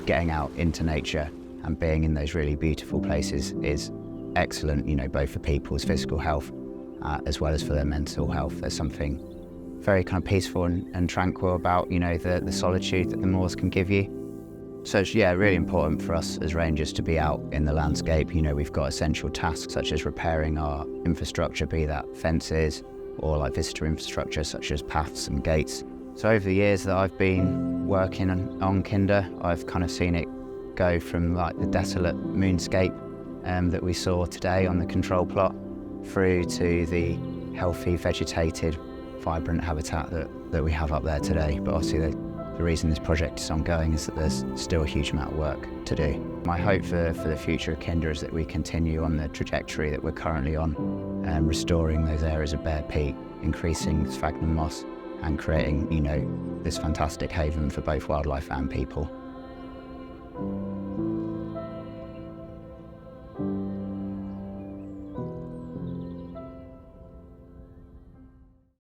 Getting out into nature and being in those really beautiful places is excellent, both for people's physical health as well as for their mental health. There's something very kind of peaceful and tranquil about, the solitude that the moors can give you. So it's, really important for us as rangers to be out in the landscape. We've got essential tasks such as repairing our infrastructure, be that fences or like visitor infrastructure such as paths and gates. So over the years that I've been working on Kinder, I've kind of seen it go from like the desolate moonscape that we saw today on the control plot through to the healthy, vegetated, vibrant habitat that we have up there today. But obviously the reason this project is ongoing is that there's still a huge amount of work to do. My hope for the future of Kinder is that we continue on the trajectory that we're currently on, restoring those areas of bare peat, increasing sphagnum moss, and creating, this fantastic haven for both wildlife and people.